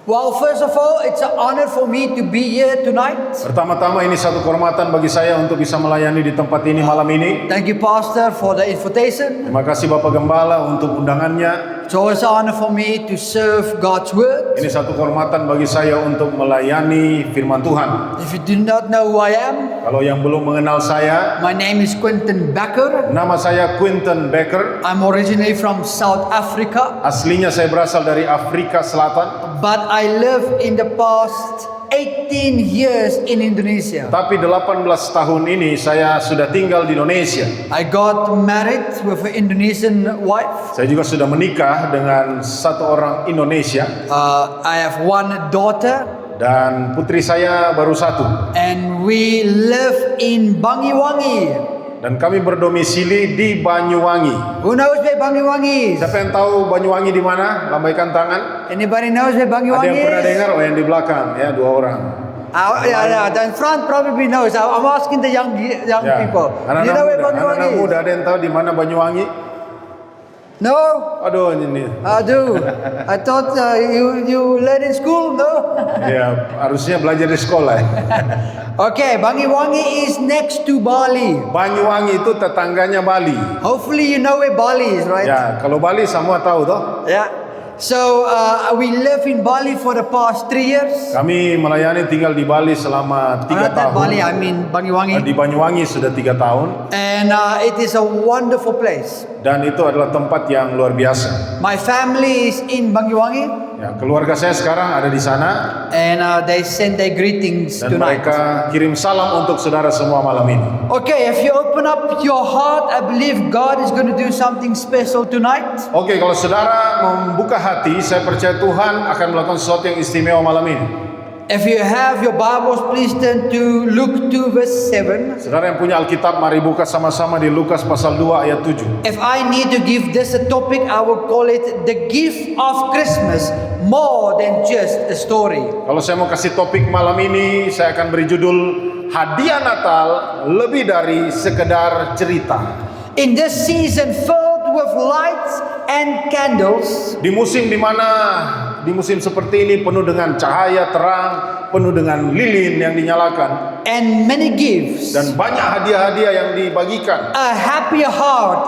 Well, first of all, it's an honor for me to be here tonight. Pertama-tama ini satu kehormatan bagi saya untuk bisa melayani di tempat ini malam ini. Thank you, Pastor, for the invitation. Terima kasih Bapak Gembala untuk undangannya. It's always an honor for me to serve God's word. Ini satu kehormatan bagi saya untuk melayani firman Tuhan. If you do not know who I am, Kalau yang belum mengenal saya, my name is Quentin Becker. nama saya Quentin Becker. I'm originally from South Africa, Aslinya saya berasal dari Afrika Selatan, but I live in the past 18 years in Indonesia. tapi 18 tahun ini saya sudah tinggal di Indonesia. I got married with an Indonesian wife. Saya juga sudah menikah dengan satu orang Indonesia I have one daughter, dan putri saya baru satu. and we live in Banyuwangi. Dan kami berdomisili di Banyuwangi. Who knows where Banyuwangi is? Siapa yang tahu Banyuwangi di mana? Lambaikan tangan. Anybody knows where Ada Banyuwangi yang pernah is? dengar? Oh, yang di belakang ya, 2 orang. Yeah, the in front probably knows. I'm asking the young Ya. people. Anak-anak You know where muda, Banyuwangi anak-anak is? muda ada yang tahu di mana Banyuwangi? No, Aduh ini. I do. I thought you learn in school. No. Ya, harusnya belajar di sekolah. Okay, Banyuwangi is next to Bali. Banyuwangi itu tetangganya Bali. Hopefully you know where Bali is, right? Ya, kalau Bali semua tahu toh. Yeah. So we live in Bali for the past 3 years. Kami melayani tinggal di Bali selama 3 Not that tahun. Bali, I mean Banyuwangi. Di Banyuwangi sudah 3 tahun. And it is a wonderful place. Dan itu adalah tempat yang luar biasa. My family is in Banyuwangi, Ya, keluarga saya sekarang ada di sana and they send their greetings dan tonight. mereka kirim salam untuk saudara semua malam ini. Okay, if you open up your heart, I believe God is going to do something special tonight. Oke, kalau saudara membuka hati, saya percaya Tuhan akan melakukan sesuatu yang istimewa malam ini. If you have your Bibles, please turn to Luke 2 verse 7. Saudara yang punya Alkitab, mari buka sama-sama di Lukas pasal 2 ayat 7. If I need to give this a topic, I will call it the gift of Christmas more than just a story. Kalau saya mau kasih topik malam ini, saya akan beri judul Hadiah Natal lebih dari sekedar cerita. In this season filled with lights and candles, Di musim seperti ini penuh dengan cahaya terang, penuh dengan lilin yang dinyalakan and many gifts, dan banyak hadiah-hadiah yang dibagikan. a happy heart.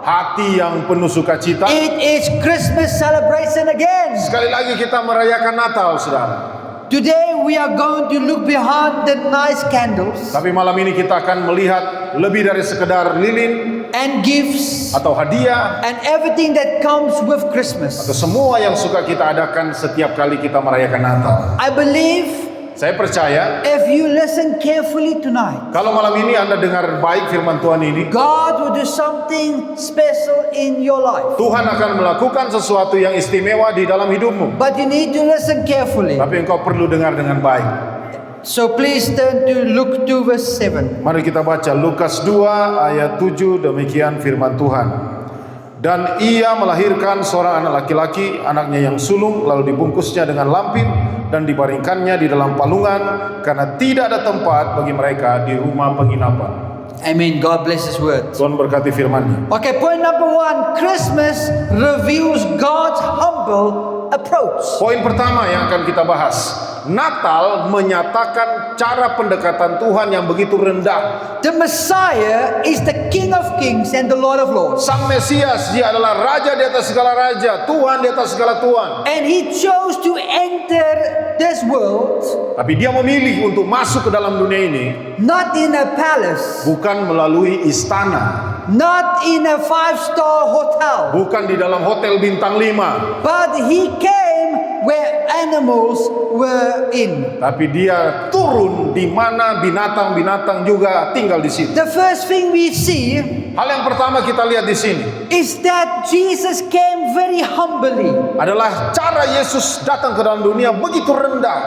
Hati yang penuh sukacita. It is Christmas celebration again. Sekali lagi kita merayakan Natal, saudara. Today we are going to look behind the nice candles Tapi malam ini kita akan melihat lebih dari sekedar lilin and gifts atau hadiah and everything that comes with Christmas. atau semua yang suka kita adakan setiap kali kita merayakan Natal. I believe Saya percaya if you listen carefully tonight, kalau malam ini Anda dengar baik firman Tuhan ini, God will do something special in your life. Tuhan akan melakukan sesuatu yang istimewa di dalam hidupmu. But you need to listen carefully. Tapi engkau perlu dengar dengan baik. So please turn to Luke 2 verse 7. Mari kita baca Lukas 2 ayat 7, demikian firman Tuhan. Dan ia melahirkan seorang anak laki-laki, anaknya yang sulung, lalu dibungkusnya dengan lampin dan dibaringkannya di dalam palungan karena tidak ada tempat bagi mereka di rumah penginapan. Amen. God bless His word. Tuhan berkati firman-Nya. Okay, point number 1. Christmas reveals God's humble approach. Poin pertama yang akan kita bahas, Natal menyatakan cara pendekatan Tuhan yang begitu rendah. The Messiah is the King of Kings and the Lord of Lords. Sang Mesias, dia adalah Raja di atas segala raja, Tuhan di atas segala Tuhan. And He chose to enter this world Tapi dia memilih untuk masuk ke dalam dunia ini not in a palace, bukan melalui istana, not in a 5-star hotel, bukan di dalam hotel bintang 5, but He came where animals were in. tapi dia turun di mana binatang-binatang juga tinggal di situ. The first thing we see Hal yang pertama kita lihat di sini is that Jesus came very humbly. adalah cara Yesus datang ke dalam dunia begitu rendah.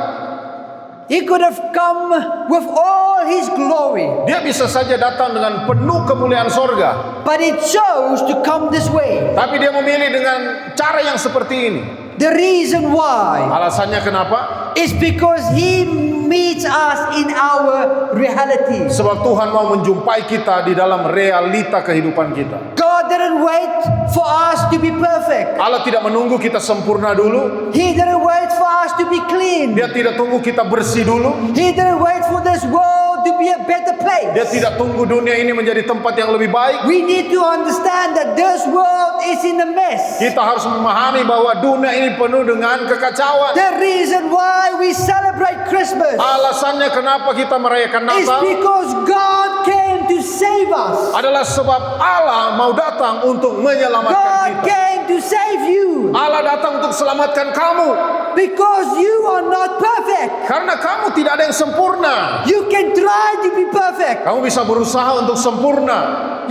He could have come with all His glory, Dia bisa saja datang dengan penuh kemuliaan sorga, but He chose to come this way. tapi dia memilih dengan cara yang seperti ini. The reason why Alasannya kenapa? is because He meets us in our reality. Sebab Tuhan mau menjumpai kita di dalam realita kehidupan kita. God didn't didn't wait for us to be perfect. Allah tidak menunggu kita sempurna dulu. He didn't wait for us to be clean. Dia tidak tunggu kita bersih dulu. He didn't wait for this world to be a better place. Dia tidak tunggu dunia ini menjadi tempat yang lebih baik. We need to understand that this world is in a mess. Kita harus memahami bahwa dunia ini penuh dengan kekacauan. The reason why we celebrate Christmas Alasannya kenapa kita merayakan is Natal because God came to save us. adalah sebab Allah mau datang untuk menyelamatkan God kita. came to save you Allah datang untuk selamatkan kamu because you are not perfect. karena kamu tidak ada yang sempurna. You can try to be perfect. Kamu bisa berusaha untuk sempurna.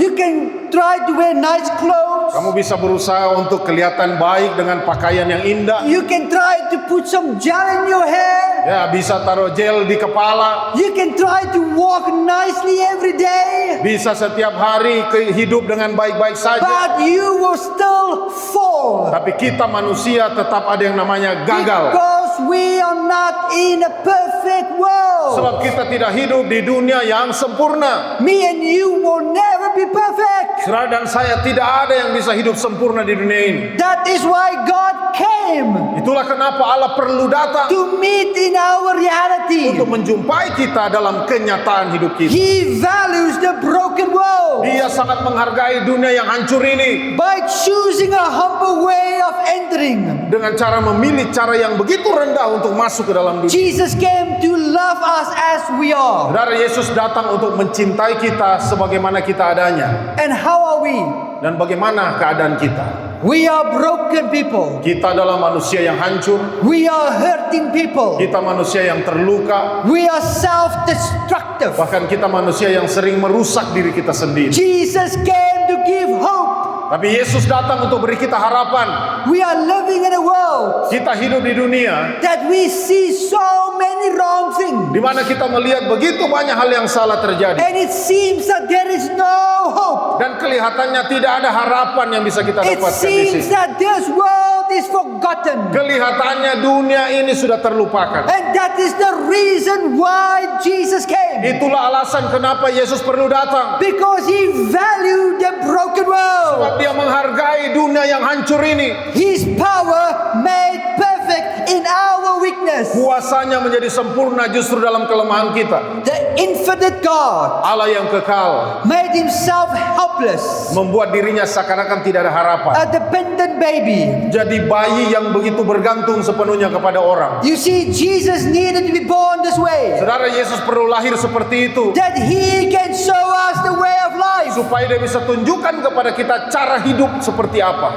You can try to wear nice clothes. Kamu bisa berusaha untuk kelihatan baik dengan pakaian yang indah. You can try to put some gel in your hair. Ya, bisa taruh gel di kepala. You can try to walk nicely every day. Bisa setiap hari hidup dengan baik-baik saja. But you will still fall. Tapi kita manusia tetap ada yang namanya gagal. Because we are not in a perfect world. Sebab kita tidak hidup di dunia yang sempurna. Me and you will never be perfect. Saudara dan saya tidak ada yang bisa hidup sempurna di dunia ini. That is why God came Itulah kenapa Allah perlu datang to meet in our reality. untuk menjumpai kita dalam kenyataan hidup kita. He values the broken world. Dia sangat menghargai dunia yang hancur ini By choosing a humble way of entering, dengan cara memilih cara yang begitu rendah untuk masuk ke dalam dunia. Jesus came to love us as we are. Saudara, Yesus datang untuk mencintai kita sebagaimana kita adanya. And how are we? Dan bagaimana keadaan kita? We are broken people. Kita adalah manusia yang hancur. We are hurting people. Kita manusia yang terluka. We are self-destructive. Bahkan kita manusia yang sering merusak diri kita sendiri. Jesus came to give hope. Tapi Yesus datang untuk beri kita harapan. We are living in a world Kita hidup di dunia that we see so many wrong things. di mana kita melihat begitu banyak hal yang salah terjadi. And it seems that there is no hope. Dan kelihatannya tidak ada harapan yang bisa kita It dapatkan di seems sini. that this world is forgotten. Kelihatannya dunia ini sudah terlupakan. And that is the reason why Jesus came. Itulah alasan kenapa Yesus perlu datang. Because He valued the broken world. Sebab dia menghargai dunia yang hancur ini. His power made perfect in our weakness. Kuasanya menjadi sempurna justru dalam kelemahan kita. The infinite God Allah yang kekal made Himself helpless, membuat dirinya seakan-akan tidak ada harapan. a dependent baby. Jadi bayi yang begitu bergantung sepenuhnya kepada orang. You see, Jesus needed to be born this way, Saudara, Yesus perlu lahir seperti itu that He can show us the way of life. supaya dia bisa tunjukkan kepada kita cara hidup seperti apa.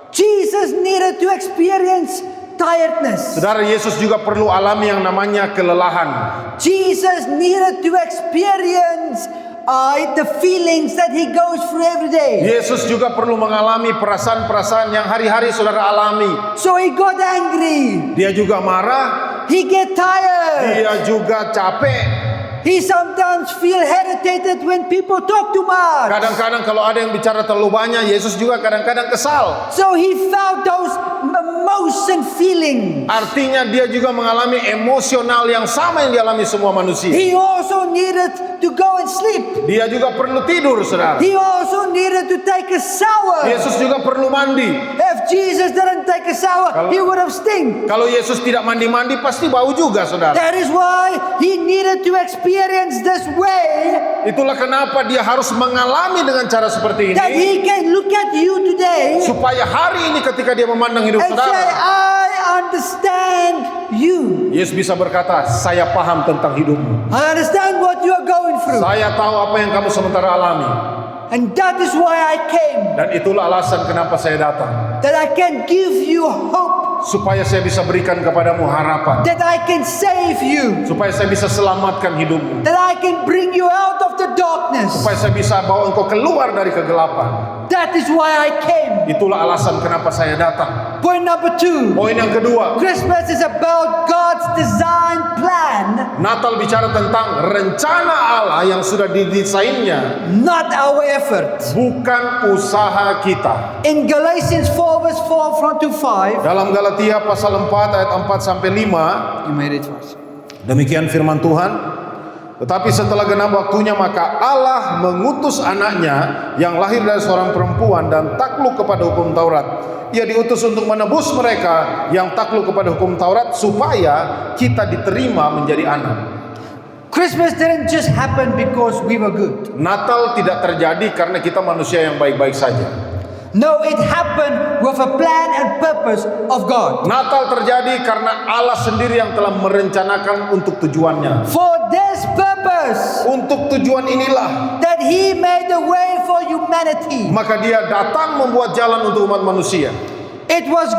Jesus needed to experience tiredness. Saudara, Yesus juga perlu alami yang namanya kelelahan. Jesus needed to experience the feelings that He goes through every day. Yesus juga perlu mengalami perasaan-perasaan yang hari-hari saudara alami. So He got angry. Dia juga marah, He get tired. dia juga capek. He sometimes feel irritated when people talk too much. Kadang-kadang kalau ada yang bicara terlalu banyak, Yesus juga kadang-kadang kesal. So He felt those emotion feeling. Artinya dia juga mengalami emosional yang sama yang dialami semua manusia. He also needed to go and sleep. Dia juga perlu tidur, saudara. He also needed to take a shower. Yesus juga perlu mandi. If Jesus didn't take a shower, He would have stink. Kalau Yesus tidak mandi-mandi pasti bau juga, saudara. That is why He needed to experience this way, Itulah kenapa dia harus mengalami dengan cara seperti that ini, He can look at you today supaya hari ini ketika dia memandang hidup and say, saudara, I understand you. Yesus bisa berkata, saya paham tentang hidupmu. I understand what you are going through. Saya tahu apa yang kamu sementara alami. And that is why I came, Dan itulah alasan kenapa saya datang. that I can give you hope, Supaya saya bisa berikan kepadamu harapan. that I can save you, Supaya saya bisa selamatkan hidupmu. that I can bring you out of the darkness. Supaya saya bisa bawa engkau keluar dari kegelapan. That is why I came. Itulah alasan kenapa saya datang. Point number 2. Poin yang kedua, Christmas is about God's design plan, Natal bicara tentang rencana Allah yang sudah didesainnya, not our effort. bukan usaha kita. In Galatians 4 verse 4 from to 5, Dalam Galatia pasal 4 ayat 4 sampai 5, you made it first. demikian firman Tuhan, Tetapi setelah genap waktunya, maka Allah mengutus anaknya yang lahir dari seorang perempuan dan takluk kepada hukum Taurat. Ia diutus untuk menebus mereka yang takluk kepada hukum Taurat, supaya kita diterima menjadi anak. Christmas didn't just happen because we were good. Natal tidak terjadi karena kita manusia yang baik-baik saja. No, it happened with a plan and purpose of God. Natal terjadi karena Allah sendiri yang telah merencanakan untuk tujuannya. For this purpose, Untuk tujuan inilah, that He made the way for humanity. maka Dia datang membuat jalan untuk umat manusia. It was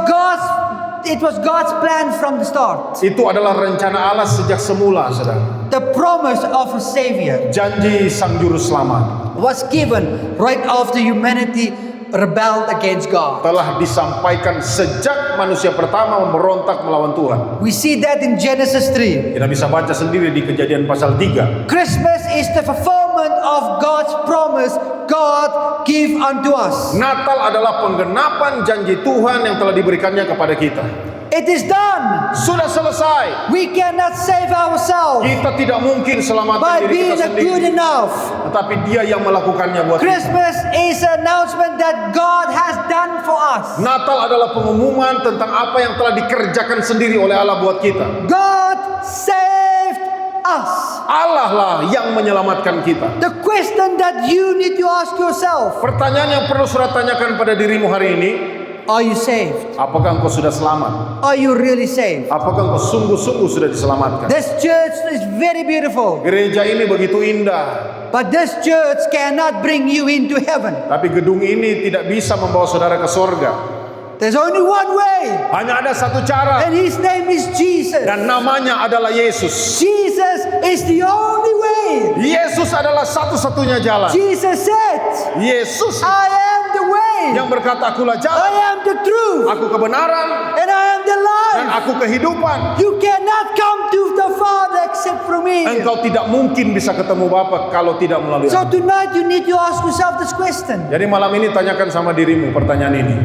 God's plan from the start. Itu adalah rencana Allah sejak semula, saudara. The promise of a Savior Janji Sang Juru Selamat was given right after humanity rebelled against God. telah disampaikan sejak manusia pertama memberontak melawan Tuhan. We see that in Genesis 3. Kita bisa baca sendiri di Kejadian pasal 3. Christmas is the fulfillment of God's promise God gave unto us. Natal adalah penggenapan janji Tuhan yang telah diberikannya kepada kita. It is done. Sudah selesai. We cannot save ourselves Kita tidak mungkin selamatkan by diri being kita good sendiri, enough. tetapi Dia yang melakukannya buat kita. Christmas is an announcement that God has done for us. Natal adalah pengumuman tentang apa yang telah dikerjakan sendiri oleh Allah buat kita. God saved us. Allah lah yang menyelamatkan kita. The question that you need to ask yourself, Pertanyaan yang perlu saudara tanyakan pada dirimu hari ini, are you saved? apakah engkau sudah selamat? Are you really saved? Apakah engkau sungguh-sungguh sudah diselamatkan? This church is very beautiful, Gereja ini begitu indah, but this church cannot bring you into heaven. tapi gedung ini tidak bisa membawa saudara ke sorga. There's only one way, Hanya ada satu cara, and His name is Jesus. dan namanya adalah Yesus. Jesus is the only way. Yesus adalah satu-satunya jalan. Jesus said, Yesus I am the way, yang berkata, akulah I jalan, am the truth, aku kebenaran, and I am the dan life. aku kehidupan. You cannot come to the Father except through me. Engkau tidak mungkin bisa ketemu Bapa kalau tidak melalui So aku. tonight you need to ask yourself this question. Jadi malam ini tanyakan sama dirimu pertanyaan ini.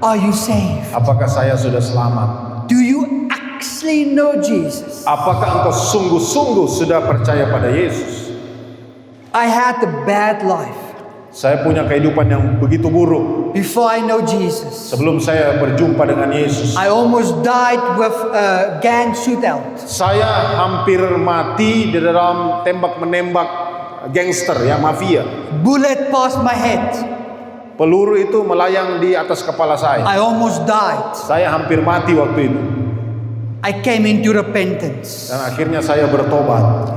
Are you saved? Apakah saya sudah selamat? Do you actually know Jesus? Apakah engkau sungguh-sungguh sudah percaya pada Yesus? I had a bad life Saya punya kehidupan yang begitu buruk before I know Jesus. sebelum saya berjumpa dengan Yesus. I almost died with a gang shootout. Saya hampir mati di dalam tembak-menembak gangster, ya, mafia. Bullet passed my head. Peluru itu melayang di atas kepala saya. I almost died. Saya hampir mati waktu itu. I came into repentance. Dan akhirnya saya bertobat.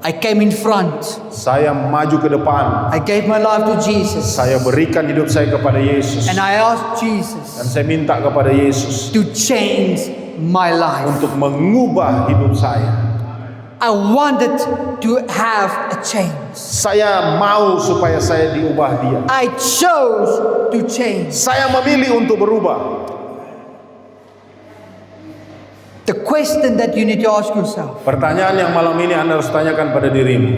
I came in front. Saya maju ke depan. I gave my life to Jesus. Saya berikan hidup saya kepada Yesus. And I asked Dan Jesus saya minta kepada Yesus to change my life. untuk mengubah hidup saya. I wanted to have a change. Saya mau supaya saya diubah Dia. I chose to change. Saya memilih untuk berubah. The question that you need to ask yourself Pertanyaan yang malam ini Anda harus tanyakan pada dirimu.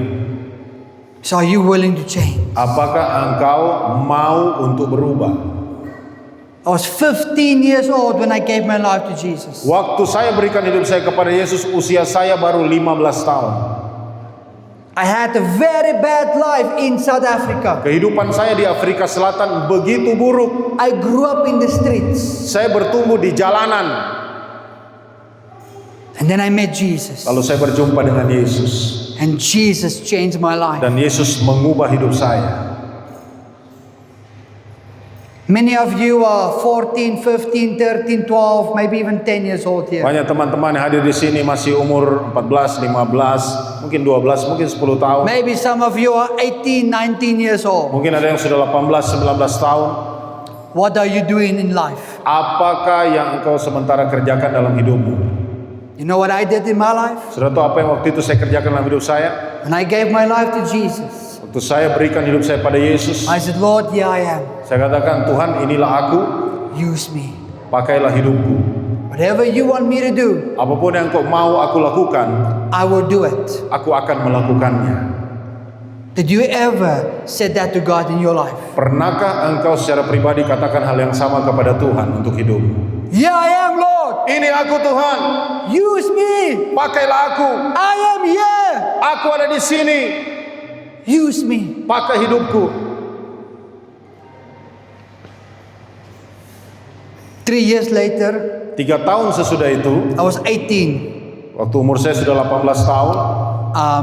is, are you willing to change? Apakah engkau mau untuk berubah? I was 15 years old when I gave my life to Jesus. Waktu saya berikan hidup saya kepada Yesus, usia saya baru 15 tahun. I had a very bad life in South Africa. Kehidupan saya di Afrika Selatan begitu buruk. I grew up in the streets. Saya bertumbuh di jalanan. And then I met Jesus. Lalu saya berjumpa dengan Yesus. And Jesus changed my life. Dan Yesus mengubah hidup saya. Many of you are 14, 15, 13, 12, maybe even 10 years old here. Banyak teman-teman yang hadir di sini masih umur 14, 15, mungkin 12, mungkin 10 tahun. Maybe some of you are 18, 19 years old. Mungkin ada yang sudah 18, 19 tahun. What are you doing in life? Apakah yang engkau sementara kerjakan dalam hidupmu? You know what I did in my life? Sudah tahu apa yang waktu itu saya kerjakan dalam hidup saya? When I gave my life to Jesus, Waktu saya berikan hidup saya pada Yesus, I said, Lord, here I am. saya katakan, Tuhan, inilah aku, Use me. pakailah hidupku. Whatever you want me to do, Apapun yang kau mau aku lakukan, I will do it. aku akan melakukannya. Did you ever say that to God in your life? Pernahkah engkau secara pribadi katakan hal yang sama kepada Tuhan untuk hidupmu? Here I am, Lord. Ini aku Tuhan, Use me. pakailah aku. I am here. Aku ada di sini. Use me. Pakai hidupku. 3 years later, 3 tahun sesudah itu, I was 18. waktu umur saya sudah 18 tahun,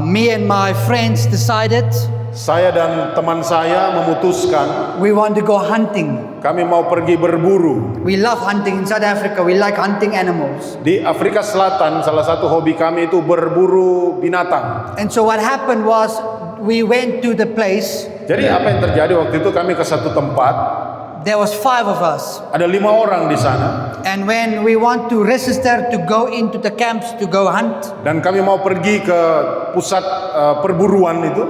Me and my friends decided saya dan teman saya memutuskan we want to go hunting. kami mau pergi berburu. We love hunting in South Africa. We like hunting animals. Di Afrika Selatan, salah satu hobi kami itu berburu binatang. And so what happened was we went to the place. Jadi apa yang terjadi waktu itu, kami ke satu tempat, There was 5 of us. ada 5 orang di sana, And when we want to register to go into the camps to go hunt, dan kami mau pergi ke pusat perburuan itu.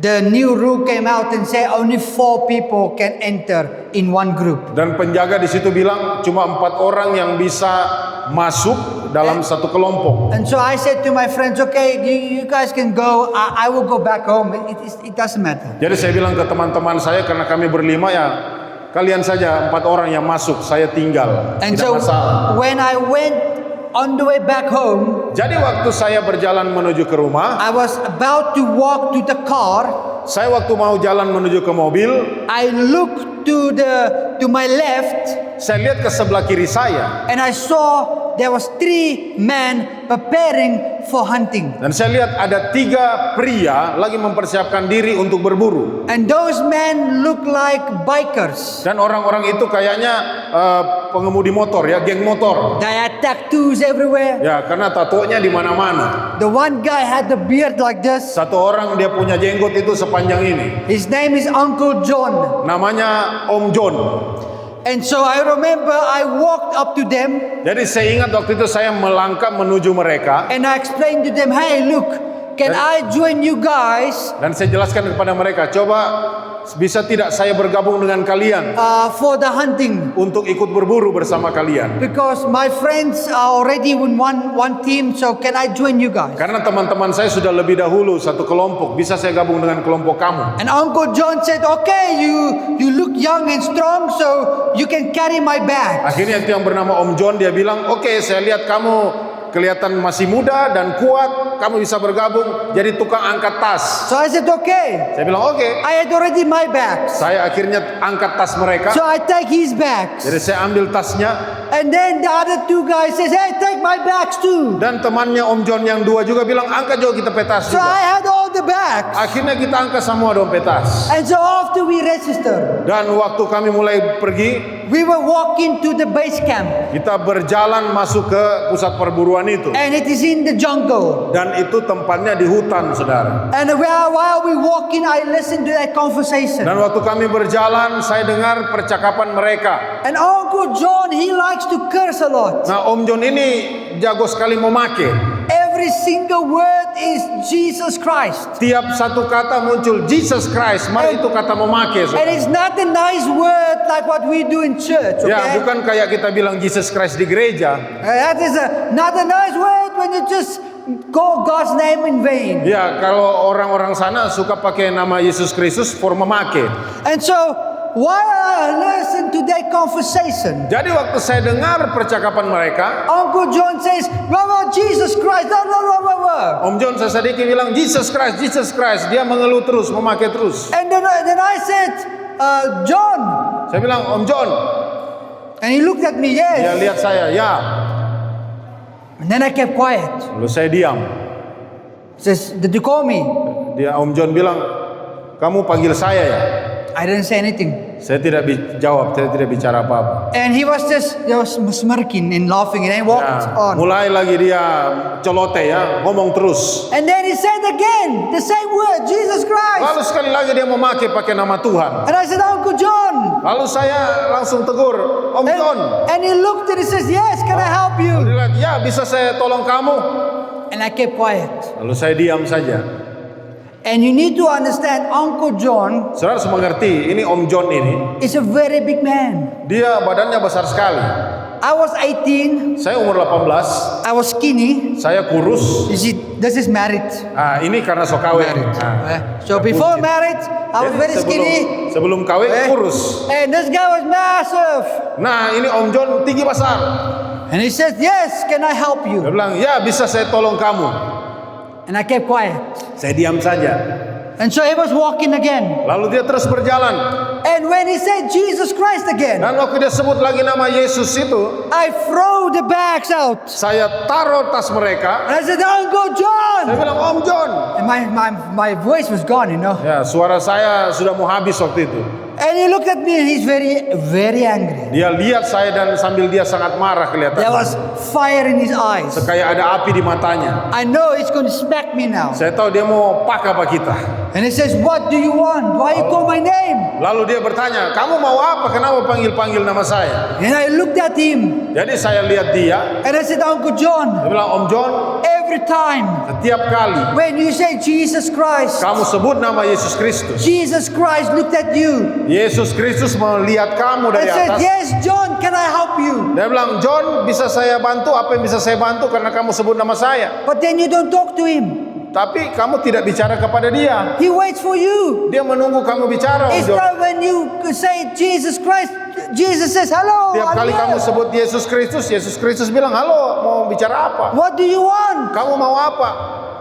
the new rule came out and said only 4 people can enter in one group. Dan penjaga di situ bilang cuma 4 orang yang bisa masuk dalam satu kelompok. And so I said to my friends, okay, you guys can go. I will go back home. It doesn't matter. Jadi saya bilang ke teman-teman saya, karena kami berlima ya, kalian saja 4 orang yang masuk, saya tinggal. And Tidak so masalah. when I went on the way back home, Jadi waktu saya berjalan menuju ke rumah, I was about to walk to the car. saya waktu mau jalan menuju ke mobil, I looked to my left, saya lihat ke sebelah kiri saya, and I saw there was 3 men preparing for hunting. dan saya lihat ada 3 pria lagi mempersiapkan diri untuk berburu. And those men look like bikers. Dan orang-orang itu kayaknya pengemudi motor ya, geng motor. They had tattoos everywhere. Ya, karena tatonya di mana-mana. The one guy had the beard like this. Satu orang dia punya jenggot itu sepanjang ini. His name is Uncle John. Namanya Om John. And so I remember I walked up to them Jadi saya ingat waktu itu saya melangkah menuju mereka, and I explained to them, hey, look, can I join you guys dan saya jelaskan kepada mereka, coba bisa tidak saya bergabung dengan kalian for the hunting? untuk ikut berburu bersama kalian. Because my friends are already in one team, so can I join you guys? Karena teman-teman saya sudah lebih dahulu satu kelompok, bisa saya gabung dengan kelompok kamu. And Uncle John said, okay, you look young and strong, so you can carry my bag. Akhirnya itu yang bernama Om John, dia bilang, oke, saya lihat kamu kelihatan masih muda dan kuat, kamu bisa bergabung jadi tukang angkat tas. So I said, okay. Saya bilang oke. I had already my bags. Saya akhirnya angkat tas mereka. So I take his bags. Jadi saya ambil tasnya, And then the other 2 guys says, hey, take my bags too. dan temannya Om John yang 2 juga bilang angkat juga kita petas So juga. I had all the bags. Akhirnya kita angkat semua dompet tas. And so after we registered, Dan waktu kami mulai pergi, we were walking to the base camp. kita berjalan masuk ke pusat perburuan itu. And it is in the jungle. Dan itu tempatnya di hutan, saudara. And while we walking, I listened to that conversation. Dan waktu kami berjalan, saya dengar percakapan mereka. And Uncle John, he likes to curse a lot. Nah, Om John ini jago sekali memaki. Every single word is Jesus Christ. Tiap satu kata muncul Jesus Christ, mari itu kata memaki. And it's not a nice word like what we do in church, Ya, okay? bukan kayak kita bilang Jesus Christ di gereja. That is not a nice word when you just call God's name in vain. Ya, kalau orang-orang sana suka pakai nama Yesus Kristus for memaki. And so, while I listen to that conversation, Jadi waktu saya dengar percakapan mereka, Uncle John says, "Mama, Jesus Christ, blah, blah, blah, blah, blah." Om John sedikit bilang Jesus Christ, Jesus Christ. Dia mengeluh terus, memakai terus. And then I said, John. Saya bilang, Om John. And he looked at me, Dia yes. lihat saya, ya. And then I kept quiet. Lalu saya diam. He says, did you call me? Dia Om John bilang, kamu panggil saya ya? I didn't say anything. Saya tidak jawab, saya tidak bicara apa-apa. And he was smirking and laughing, and I walked Ya, on. mulai lagi dia celote ya, ngomong terus. And then he said again the same word, Jesus Christ. Lalu sekali lagi dia memakai pakai nama Tuhan. And I said, Uncle John. Lalu saya langsung tegur, Om John. And he looked and he says, yes, can I help Dia you? bilang, ya bisa saya tolong kamu. And I kept quiet. Lalu saya diam saja. And you need to understand, Uncle John Saudara harus mengerti, ini Om John ini, is a very big man. dia badannya besar sekali. I was 18. Saya umur 18, I was skinny. saya kurus. You see, this is married. Ah, ini karena sok kawin. So before married, I was very skinny. Sebelum kawin kurus. And this guy was massive. Nah, ini Om John tinggi besar. And he says, yes, can I help Dia you? bilang, ya bisa saya tolong kamu. And I kept quiet. Saya diam saja. And so he was walking again. Lalu dia terus berjalan. And when he said Jesus Christ again, Dan waktu dia sebut lagi nama Yesus itu, I throw the bags out. saya taruh tas mereka. And I said, Uncle Saya John. bilang, Om John. And my voice was gone, you know. Ya, suara saya sudah mau habis waktu itu. And he looked at me and he's very angry. Dia lihat saya dan sambil dia sangat marah There kelihatan. was fire in his eyes. Kayak ada api di matanya. I know he's going to smack me now. Saya tahu dia mau pak apa kita. And he says, what do you want? Why you call my name? Lalu dia bertanya, kamu mau apa? Kenapa panggil-panggil nama saya? And I looked at him Jadi saya lihat dia. and I said, Uncle John, Dia bilang, Om John, every time setiap kali when you say Jesus Christ, kamu sebut nama Yesus Kristus, Jesus Christ looked at you Yesus Kristus melihat kamu and dari said, atas. yes, John, can I help you? Dia bilang, John, bisa saya bantu? Apa yang bisa saya bantu? Karena kamu sebut nama saya. But then you don't talk to him. Tapi kamu tidak bicara kepada dia. He waits for you. Dia menunggu kamu bicara, Om It's John. not when you say Jesus Christ, Jesus says, hello. Tiap I'm kali here." kamu sebut Yesus Kristus bilang, halo, mau bicara apa? What do you want? Kamu mau apa?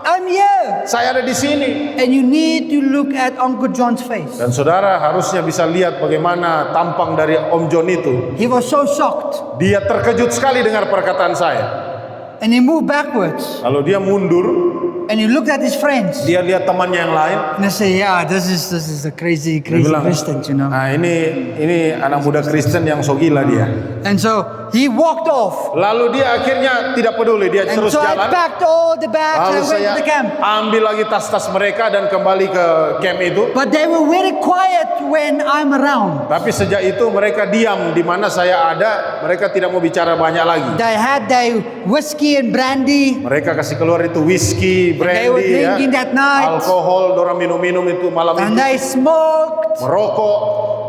I'm here. Saya ada di sini. And you need to look at Uncle John's face. Dan saudara harusnya bisa lihat bagaimana tampang dari Om John itu. He was so shocked. Dia terkejut sekali dengar perkataan saya. And he moved backwards. Lalu dia mundur, And he looked at his friends. dia lihat temannya yang lain. And I say, yeah, this is a crazy Dia bilang, Christian, you know. nah ini anak muda Kristen yang so gila dia. And so he walked off. Lalu dia akhirnya tidak peduli, dia And terus so I jalan. packed all the bags Lalu and I went saya to the camp. ambil lagi tas-tas mereka dan kembali ke camp itu. But they were very quiet when I'm around. Tapi sejak itu mereka diam di mana saya ada, mereka tidak mau bicara banyak lagi. They had their whiskey and brandy. Mereka kasih keluar itu whisky, They were brandy, ya, drinking that night. alkohol, dorang minum-minum itu malam And itu, they smoked. merokok.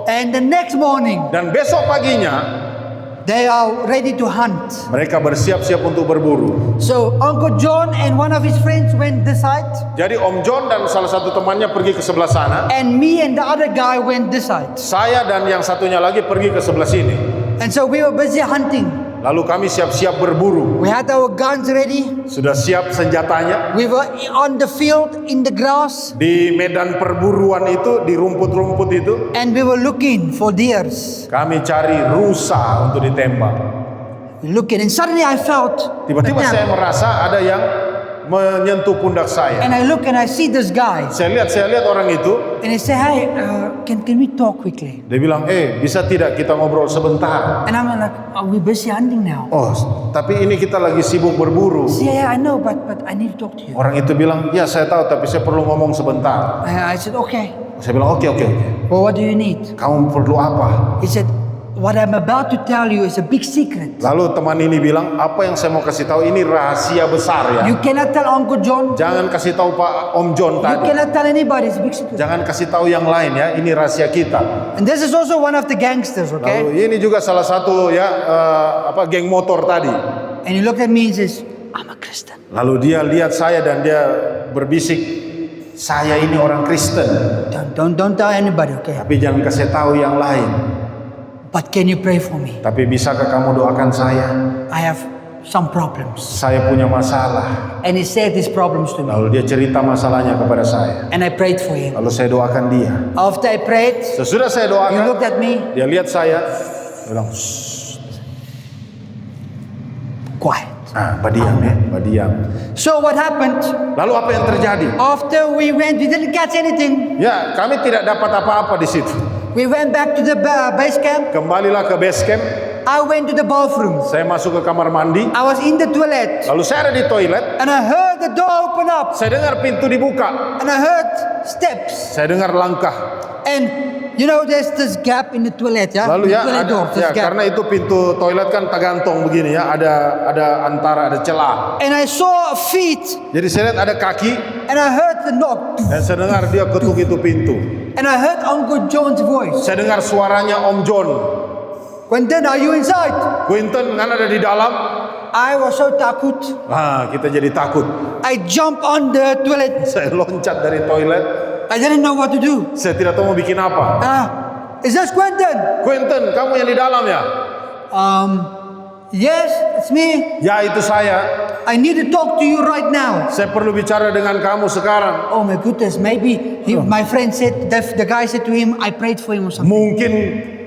And the next morning, Dan besok paginya they are ready to hunt. mereka bersiap-siap untuk berburu. So Uncle John and one of his friends went this side. Jadi Om John dan salah satu temannya pergi ke sebelah sana. And me and the other guy went this side. Saya dan yang satunya lagi pergi ke sebelah sini. And so we were busy hunting. Lalu kami siap-siap berburu. We had our guns ready. Sudah siap senjatanya. We were on the field in the grass. Di medan perburuan itu, di rumput-rumput itu, And we were looking for deers. kami cari rusa untuk ditembak. Looking. And suddenly I felt a Tiba-tiba saya tap. merasa ada yang menyentuh pundak saya. And I look and I see this guy. Saya lihat orang itu. And he said, hey, can we talk quickly? Dia bilang, bisa tidak kita ngobrol sebentar? And I'm like, are we busy hunting now? Oh, tapi ini kita lagi sibuk berburu. Yeah, I know, but I need to talk to you. Orang itu bilang, ya saya tahu, tapi saya perlu ngomong sebentar. I said, okay. Saya bilang, oke. Well, what do you need? Kamu perlu apa? He said, what I'm about to tell you is a big secret. Lalu teman ini bilang, apa yang saya mau kasih tahu ini rahasia besar ya. You cannot tell Uncle John. Jangan kasih tahu Pak Om John You tadi. cannot tell anybody. It's a big secret. Jangan kasih tahu yang lain ya. Ini rahasia kita. And this is also one of the gangsters, okay? Lalu ini juga salah satu ya geng motor tadi. And he looked at me and says, I'm a Christian. Lalu dia lihat saya dan dia berbisik, saya ini orang Kristen. Don't tell anybody, okay? Tapi jangan kasih tahu yang lain. But can you pray for me? Tapi bisakah kamu doakan saya? I have some problems. Saya punya masalah. And he said these problems to me. Lalu dia cerita masalahnya kepada saya. And I prayed for him. Lalu saya doakan dia. After I prayed, Sesudah saya he doakan, looked at me, dia lihat saya, dia bilang, "Shh." quiet. Badiam. So what happened? Lalu apa yang terjadi? After we went, we didn't catch anything. Ya, kami tidak dapat apa-apa di situ. We went back to the base camp. Kembalilah ke base camp. I went to the bathroom. Saya masuk ke kamar mandi. I was in the toilet. Lalu saya ada di toilet. And I heard the door open up. Saya dengar pintu dibuka. And I heard steps. Saya dengar langkah. And you know there's this gap in the toilet, yeah? Lalu The ya, toilet door, this gap. karena itu pintu toilet kan tergantung begini ya, ada celah. And I saw feet. Jadi saya lihat ada kaki And I heard the knock. dan saya dengar dia ketuk itu pintu. And I heard Uncle John's voice. Saya dengar suaranya Om John. Quentin, are you inside? Quinton kan ada di dalam. I was so takut. Kita jadi takut. I jumped on the toilet. Saya loncat dari toilet. I didn't know what to do. Saya tidak tahu mau bikin apa. Is this Quentin? Quinton, kamu yang di dalam ya? Yes, it's me. Ya, itu saya. I need to talk to you right now. Saya perlu bicara dengan kamu sekarang. Oh my goodness, maybe my friend said, the guy said to him, I prayed for him or something. Mungkin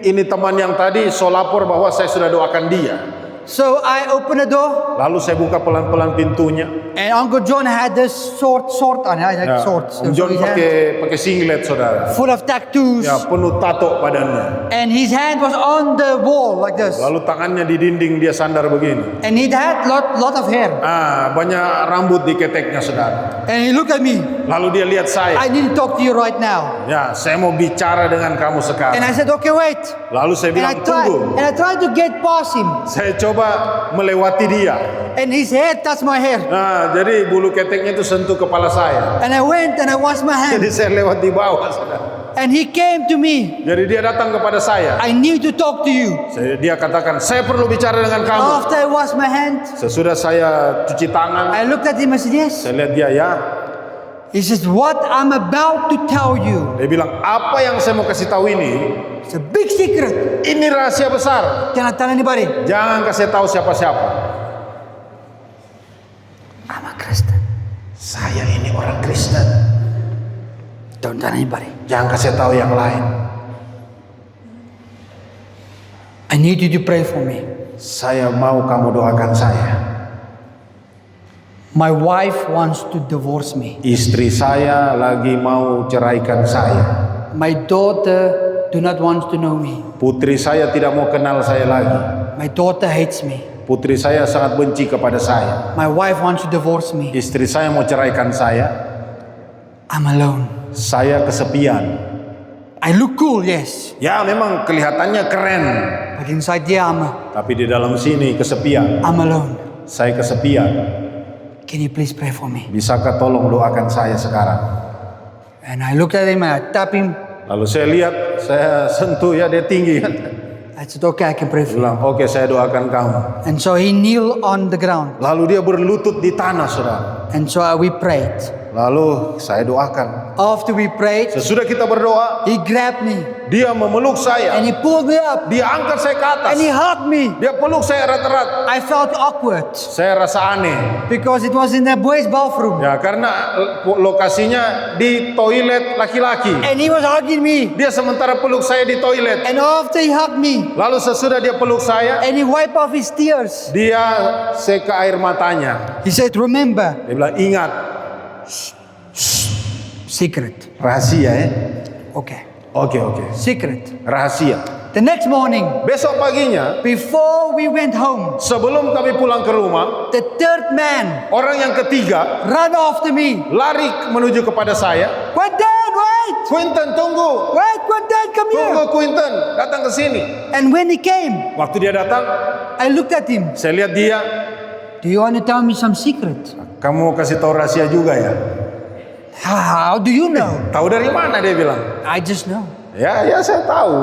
ini teman yang tadi so lapor bahwa saya sudah doakan dia. So I opened the door, Lalu saya buka pelan-pelan pintunya. and Uncle John had this sword on. I had swords. Om John pakai singlet, saudara. Full of tattoos. Ya, penuh tato badannya. And his hand was on the wall like this. Lalu tangannya di dinding, dia sandar begini. And he had lot of hair. Banyak rambut di keteknya, saudara. And he looked at me. Lalu dia lihat saya. I need to talk to you right now. Ya, saya mau bicara dengan kamu sekarang. And I said, okay, wait. Lalu saya bilang, tunggu. And I tried to get past him. Saya coba melewati dia. And his head touched my hair. Jadi bulu keteknya itu sentuh kepala saya. And I went and I washed my Jadi hands. saya lewat di bawah, saudara. And he came to me. Jadi dia datang kepada saya. I need to talk to you. Dia katakan, saya perlu bicara dengan kamu. After I washed my hand, Sesudah saya cuci tangan, I looked at him and said, yes. saya lihat dia, ya. He says, what I'm about to tell you, Dia bilang, apa yang saya mau kasih tahu ini, it's a big secret. ini rahasia besar. Cannot tell anybody. Jangan kasih tahu siapa-siapa. I'm a Christian. Saya ini orang Kristen. Don't tell anybody. Jangan kasih tahu yang lain. I need you to pray for me. Saya mau kamu doakan saya. My wife wants to divorce me. Istri saya lagi mau ceraikan saya. My daughter do not want to know me. Putri saya tidak mau kenal saya lagi. My daughter hates me. Putri saya sangat benci kepada saya. My wife wants to divorce me. Istri saya mau ceraikan saya. I'm alone. Saya kesepian. I look cool, yes. Ya, memang kelihatannya keren. But inside there, Tapi di dalam sini kesepian. I'm alone. Saya kesepian. Can you please pray for me? Bisakah tolong doakan saya sekarang? And I looked at him and I tapped him. Lalu saya lihat, saya sentuh, ya dia tinggi kan. I said, okay, I can pray for you. Bilang, oke, saya doakan kamu. And so he kneeled on the ground. Lalu dia berlutut di tanah, saudara. And so we prayed. Lalu saya doakan. After we prayed, Sesudah kita berdoa, he grabbed me dia memeluk saya. and he pulled me up Dia angkat saya ke atas. and he hugged me. Dia peluk saya erat-erat. I felt awkward Saya rasa aneh. because it was in the boys' bathroom. Ya, karena lokasinya di toilet laki-laki. And he was hugging me. Dia sementara peluk saya di toilet. And after he hugged me Lalu sesudah dia peluk saya, and he wiped off his tears, dia seka air matanya. he said, remember, Dia bilang, ingat, secret. rahasia ya. Okay, Oke. secret. Rahasia. The next morning, Besok paginya, before we went home, sebelum kami pulang ke rumah, the third man orang yang ketiga ran after me. lari menuju kepada saya. Quentin, wait! Quinton, tunggu. Wait, Quentin, come Tunggu, here. Quinton. Datang ke sini. And when he came, Waktu dia datang, I looked at him. saya lihat dia. Do you want to tell me some secret? Kamu mau kasih tahu rahasia juga ya? How do you know? Tahu dari mana, dia bilang. I just know. Ya, saya tahu.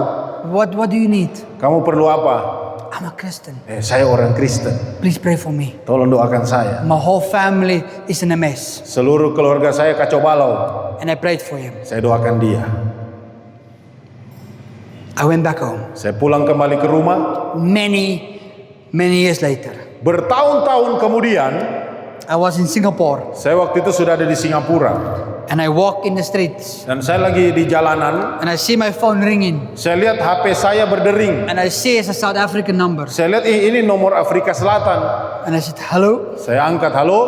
What do you need? Kamu perlu apa? I'm a Christian. Saya orang Kristen. Please pray for me. Tolong doakan saya. My whole family is in a mess. Seluruh keluarga saya kacau balau. And I prayed for him. Saya doakan dia. I went back home. Saya pulang kembali ke rumah. Many years later, Bertahun-tahun kemudian, I was in Singapore. saya waktu itu sudah ada di Singapura. And I walk in the streets. Dan saya lagi di jalanan. And I see my phone ringing. Saya lihat HP saya berdering. And I see it's a South African number. Saya lihat ini nomor Afrika Selatan. And I said, hello? Saya angkat, halo.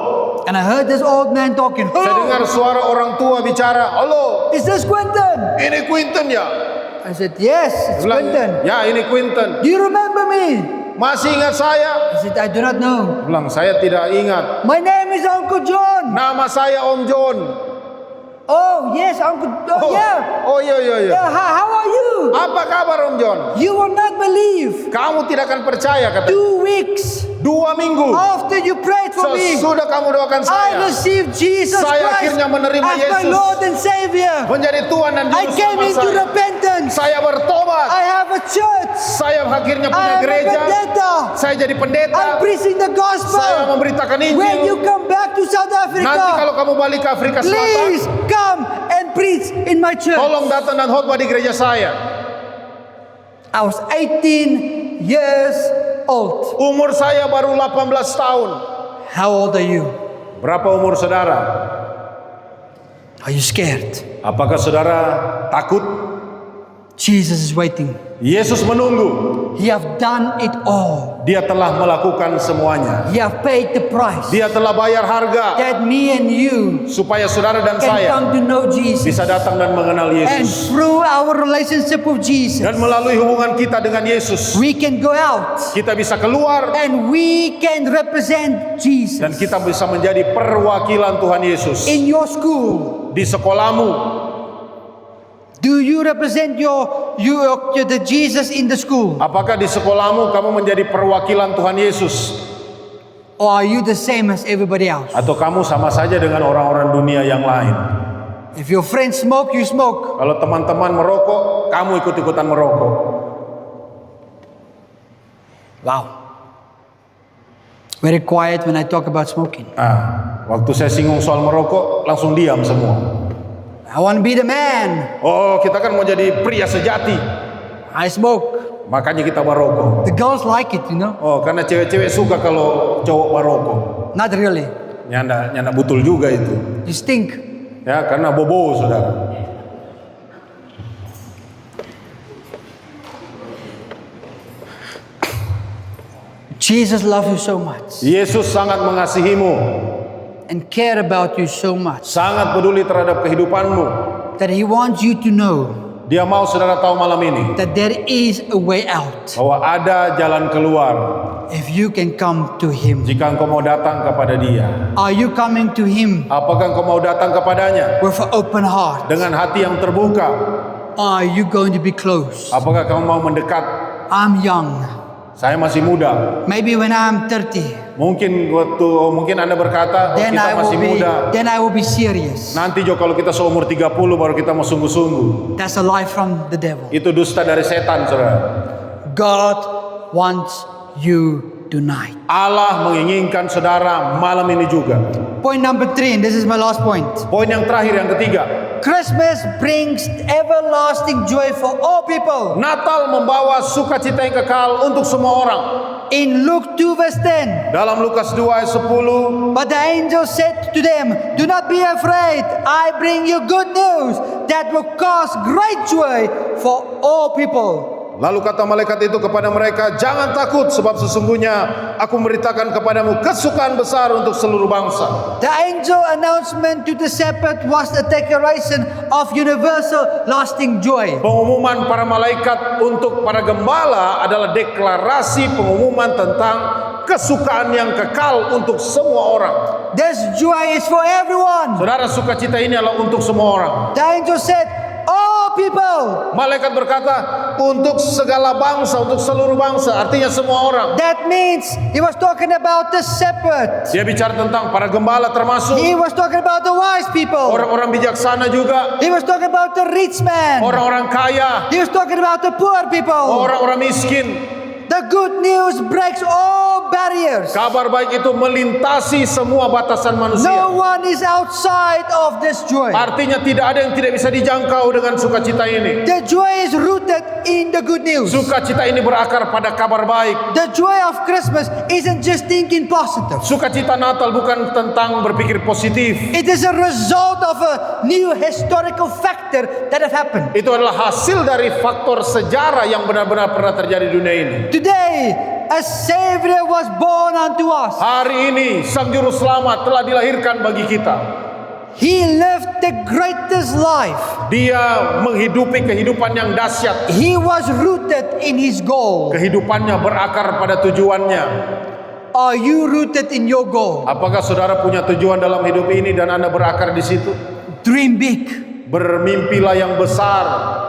And I heard this old man talking. Saya Hello? dengar suara orang tua bicara, halo. Is this Quentin? Ini Quinton ya? I said, yes, it's Bilang, Quentin. ya ini Quinton. Do you remember me? Masih ingat saya? I said, I do not know. Bilang, saya tidak ingat. My name is Uncle John. Nama saya Om John. Oh, yes, Uncle. Oh, yeah. Oh iya. Yeah, how are you? Apa kabar Om John? You will not believe. Kamu tidak akan percaya, kata. 2 weeks 2 minggu after you prayed for me, sesudah kamu doakan I saya, received Jesus Saya Christ akhirnya menerima as my Yesus Lord and Savior. menjadi Tuhan dan I Juru came Selamat into saya. repentance. Saya bertobat. I have a church. Saya akhirnya I punya am a gereja. pendeta. Saya jadi pendeta. I'm preaching the Saya gospel. memberitakan When you Injil. come back to South Nanti Africa, kalau kamu balik ke Afrika Selatan, please come and preach in my church. tolong datang dan khotbah di gereja saya. I was 18 years old. Umur saya baru 18 tahun. How old are you? Berapa umur saudara? Are you scared? Apakah saudara takut? Jesus is waiting. Yesus menunggu. He have done it all. Dia telah melakukan semuanya. He have paid the price. Dia telah bayar harga That me and you supaya saudara dan can saya come to know Jesus. bisa datang dan mengenal And Yesus. through our relationship with Jesus, Dan melalui hubungan kita dengan Yesus, we can go out kita bisa keluar and we can represent Jesus. dan kita bisa menjadi perwakilan Tuhan Yesus. In your school, Di sekolahmu, do you represent the Jesus in the school? apakah di sekolahmu kamu menjadi perwakilan Tuhan Yesus? Or are you the same as everybody else? Atau kamu sama saja dengan orang-orang dunia yang lain? If your friends smoke, you smoke. Kalau teman-teman merokok, kamu ikut-ikutan merokok. Wow. Very quiet when I talk about smoking. Waktu saya singgung soal merokok, langsung diam semua. I want to be the man. Oh, kita kan mau jadi pria sejati, I smoke. makanya kita merokok. The girls like it, you know. Oh, karena cewek-cewek suka kalau cowok merokok. Not really. Nyanda betul juga itu. You stink. Ya, karena bobo, saudara. Jesus loves you so much Yesus sangat mengasihimu, and care about you so much sangat peduli terhadap kehidupanmu. that He wants you to know Dia mau saudara tahu malam ini that there is a way out bahwa ada jalan keluar if you can come to Him. jika engkau mau datang kepada Dia. Are you coming to Him Apakah engkau mau datang kepadanya with an open heart? dengan hati yang terbuka? Are you going to be close? Apakah kamu mau mendekat? I'm young. Saya masih muda. Maybe when I'm 30, Mungkin Anda berkata, oh, then kita masih muda. I will be serious. Nanti Jo kalau kita seumur 30 baru kita mau sungguh-sungguh. That's a lie from the devil. Itu dusta dari setan, saudara. God wants you tonight. Allah menginginkan saudara malam ini juga. Point number 3, and this is my last point. Poin yang terakhir, yang ketiga. Christmas brings everlasting joy for all people. Natal membawa sukacita yang kekal untuk semua orang. In Luke 2 verse 10, Dalam Lukas 2 ayat 10, but the angel said to them, do not be afraid. I bring you good news that will cause great joy for all people. lalu kata malaikat itu kepada mereka, jangan takut sebab sesungguhnya aku memberitakan kepadamu kesukaan besar untuk seluruh bangsa. The angel announcement to the shepherd was a declaration of universal lasting joy. Pengumuman para malaikat untuk para gembala adalah deklarasi pengumuman tentang kesukaan yang kekal untuk semua orang. This joy is for everyone. Saudara, sukacita ini adalah untuk semua orang. The angel said, all people. Malaikat berkata, untuk segala bangsa, untuk seluruh bangsa, artinya semua orang. That means he was talking about the shepherd. Dia bicara tentang para gembala termasuk He was talking about the wise people. orang-orang bijaksana juga, He was talking about the rich man. orang-orang kaya, He was talking about the poor people. orang-orang miskin. The good news breaks all barriers. Kabar baik itu melintasi semua batasan manusia. No one is outside of this joy. Artinya tidak ada yang tidak bisa dijangkau dengan sukacita ini. The joy is rooted in the good news. Sukacita ini berakar pada kabar baik. The joy of Christmas isn't just thinking positive. Sukacita Natal bukan tentang berpikir positif. It is a result of a new historical factor that have happened. Itu adalah hasil dari faktor sejarah yang benar-benar pernah terjadi di dunia ini. Today, a Savior was born unto us. Hari ini Sang Juru Selamat telah dilahirkan bagi kita. He lived the greatest life. Dia menghidupi kehidupan yang dahsyat. He was rooted in His goal. Kehidupannya berakar pada tujuannya. Are you rooted in your goal? Apakah saudara punya tujuan dalam hidup ini dan Anda berakar di situ? Dream big. Bermimpilah yang besar.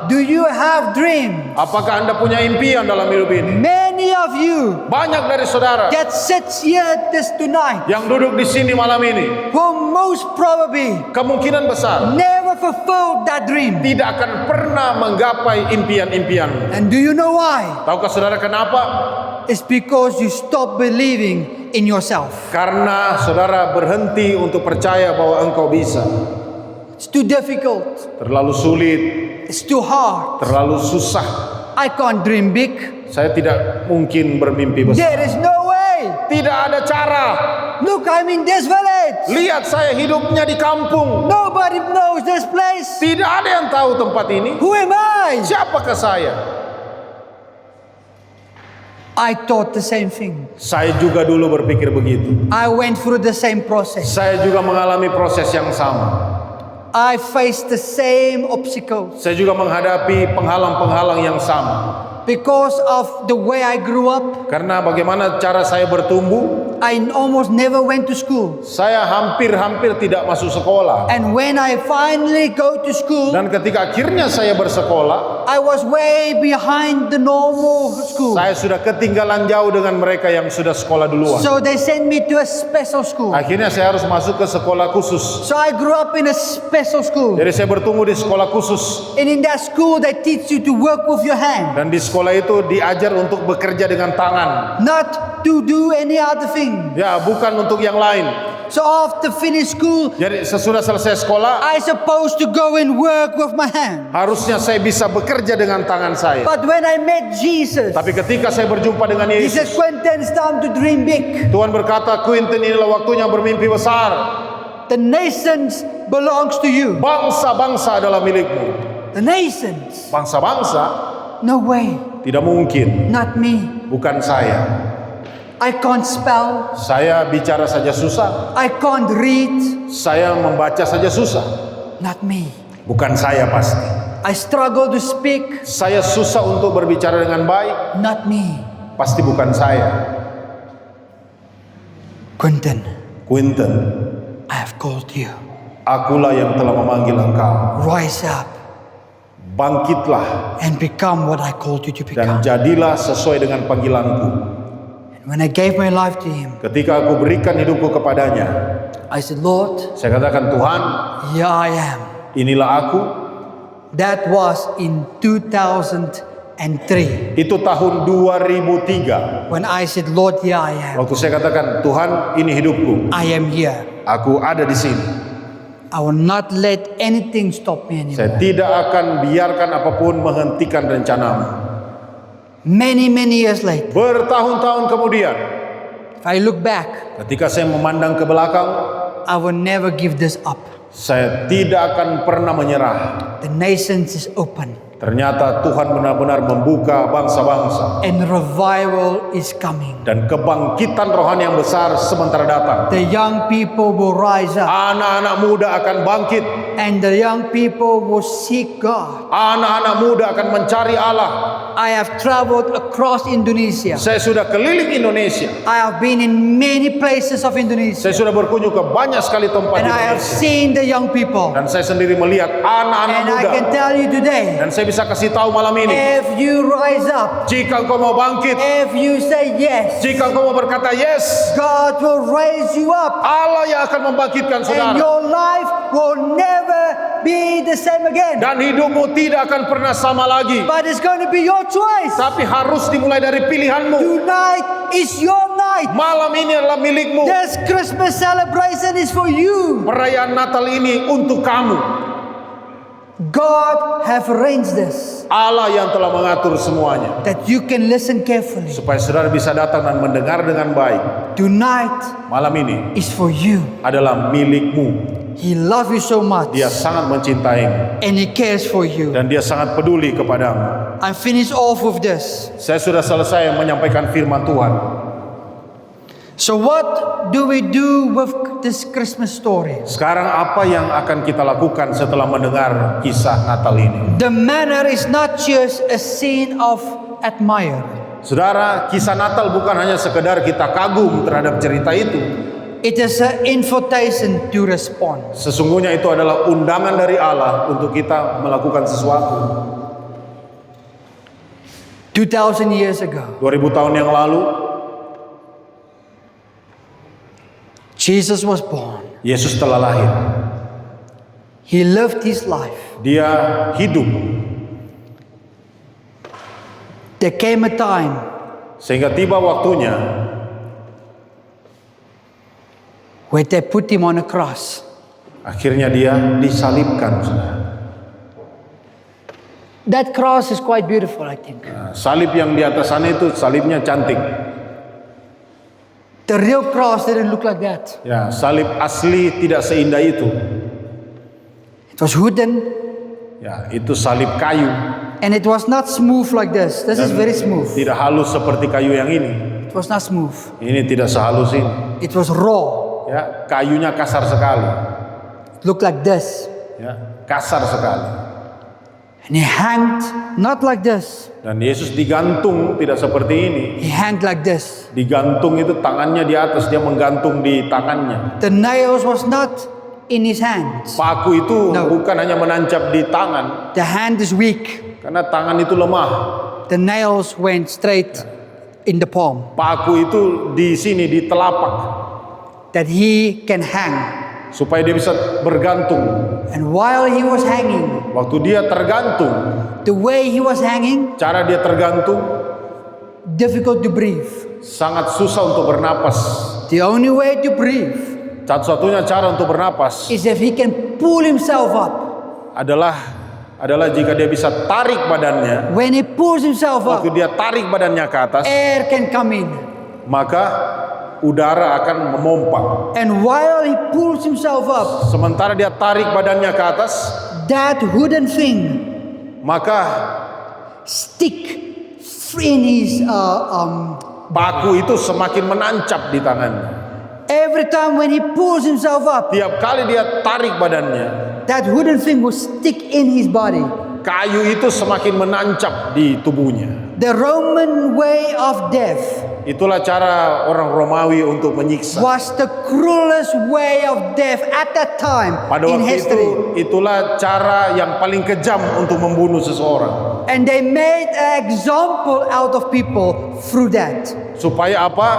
Do you have dream? Apakah Anda punya impian dalam hidup ini? Many of you Banyak dari saudara that sits here this tonight yang duduk di sini malam ini, will most probably kemungkinan besar never fulfill that dream. tidak akan pernah menggapai impian-impianmu. And do you know why? Tahukah saudara kenapa? It's because you stop believing in yourself. Karena saudara berhenti untuk percaya bahwa engkau bisa. It's too difficult. Terlalu sulit, It's too hard. terlalu susah. I can't dream big. Saya tidak mungkin bermimpi besar. There is no way. Tidak ada cara. Look, I'm in this village. Lihat saya hidupnya di kampung. Nobody knows this place. Tidak ada yang tahu tempat ini. Who am I? Siapakah saya? I thought the same thing. Saya juga dulu berpikir begitu. I went through the same process. Saya juga mengalami proses yang sama. I faced the same obstacles Saya juga menghadapi penghalang-penghalang yang sama. because of the way I grew up. Karena bagaimana cara saya bertumbuh, I almost never went to school. saya hampir-hampir tidak masuk sekolah. And when I finally go to school, Dan ketika akhirnya saya bersekolah, I was way behind the normal school. saya sudah ketinggalan jauh dengan mereka yang sudah sekolah duluan. So they sent me to a special school. Akhirnya saya harus masuk ke sekolah khusus. So I grew up in a special school. Jadi saya bertumbuh di sekolah khusus. And in that school, they teach you to work with your hand, Dan di sekolah itu diajar untuk bekerja dengan tangan. not to do any other thing. Ya, bukan untuk yang lain. So after finish school, Jadi sesudah selesai sekolah, I supposed to go and work with my hand. harusnya saya bisa bekerja dengan tangan saya. But when I met Jesus, Tapi ketika saya berjumpa dengan he says, Yesus, Quentin, it's time to dream big. Tuhan berkata, Quintin, inilah waktunya bermimpi besar. The nations belongs to you. Bangsa-bangsa adalah milikmu. The nations. Bangsa-bangsa No way. tidak mungkin. Not me. Bukan saya. I can't spell. Saya bicara saja susah. I can't read. Saya membaca saja susah. Not me. Bukan saya pasti. I struggle to speak. Saya susah untuk berbicara dengan baik. Not me. Pasti bukan saya. Quentin, Quintin, I have called you. akulah yang telah memanggil engkau. Rise up Bangkitlah and become what I called you to dan become. jadilah sesuai dengan panggilanku. When I gave my life to him, Ketika aku berikan hidupku kepadanya, I said, Lord, saya katakan, Tuhan, here I am. inilah aku. That was in 2003. Itu tahun 2003. When I said, Lord, here I am. Waktu saya katakan, Tuhan, ini hidupku. I am here. Aku ada di sini. I will not let anything stop me Saya anymore. tidak akan biarkan apapun menghentikan rencanamu. Many years later, Bertahun-tahun kemudian, if I look back, ketika saya memandang ke belakang, I will never give this up. saya tidak akan pernah menyerah. The nations is open Ternyata Tuhan benar-benar membuka bangsa-bangsa. and revival is coming. Dan kebangkitan rohani yang besar sementara datang. The young people will rise up Anak-anak muda akan bangkit. and the young people will seek God. Anak-anak muda akan mencari Allah. I have traveled across Indonesia. Saya sudah keliling Indonesia. I have been in many places of Indonesia Saya sudah berkunjung ke banyak sekali tempat and di I have Indonesia. seen the young people. Dan saya sendiri melihat anak-anak And I muda. can tell you today, Dan saya bisa kasih tahu malam ini, if you rise up, jika engkau mau bangkit, if you say yes, jika engkau mau berkata yes, God will raise you up Allah yang akan membangkitkan and saudara. your life will never be the same again. Dan hidupmu tidak akan pernah sama lagi. But it's going to be your choice. Tapi harus dimulai dari pilihanmu. Tonight is your night. Malam ini adalah milikmu. This Christmas celebration is for you. Perayaan Natal ini untuk kamu. God have arranged this Allah yang telah mengatur semuanya. that you can listen carefully. Supaya saudara bisa datang dan mendengar dengan baik. Tonight Malam ini is for you. adalah milikmu. He loves you so much Dia sangat mencintaimu. and He cares for you. Dan dia sangat peduli kepadamu. I'm finished off with this. Saya sudah selesai menyampaikan firman Tuhan. So what do we do with this Christmas story? Sekarang apa yang akan kita lakukan setelah mendengar kisah Natal ini? The manner is not just a scene of admire. Saudara, kisah Natal bukan hanya sekedar kita kagum terhadap cerita itu. It is an invitation to respond. Sesungguhnya itu adalah undangan dari Allah untuk kita melakukan sesuatu. 2000 years ago, 2000 tahun yang lalu, Jesus was born. Yesus telah lahir. He lived His life. Dia hidup There came a time sehingga tiba waktunya where they put Him on a cross. akhirnya dia disalibkan. Saudara. That cross is quite beautiful, I think. Salib yang di atas sana itu salibnya cantik. The real cross didn't look like that. Ya, salib asli tidak seindah itu. It was wooden, Ya, itu salib kayu. and it was not smooth like this. This is very smooth. Tidak halus seperti kayu yang ini. It was not smooth. Ini tidak sehalus ini. It was raw. Ya, kayunya kasar sekali. It looked like this. Ya, kasar sekali. And he hanged not like this. Dan Yesus digantung tidak seperti ini. He hanged like this. Digantung itu tangannya di atas, dia menggantung di tangannya. The nails was not in his hands. Paku itu No. bukan hanya menancap di tangan, The hand is weak. karena tangan itu lemah. The nails went straight in the palm. Paku itu di sini, di telapak, That he can hang. supaya dia bisa bergantung. And while he was hanging, Waktu dia tergantung, the way he was hanging, cara dia tergantung difficult to breathe. sangat susah untuk bernapas. The only way to breathe Satu-satunya cara untuk bernapas is if he can pull himself up. adalah jika dia bisa tarik badannya. When he pulls himself Waktu up, dia tarik badannya ke atas, air can come in. maka udara akan memompa. And while he pulls himself up, Sementara dia tarik badannya ke atas, that wooden thing maka stick in his paku itu semakin menancap di tangannya. every time when he pulls himself up, Tiap kali dia tarik badannya, that wooden thing will stick in his body. kayu itu semakin menancap di tubuhnya. The Roman way of death Itulah cara orang Romawi untuk menyiksa. was the cruelest way of death at that time Pada in waktu history. itulah cara yang paling kejam untuk membunuh seseorang. And they made an example out of people through that. Supaya apa?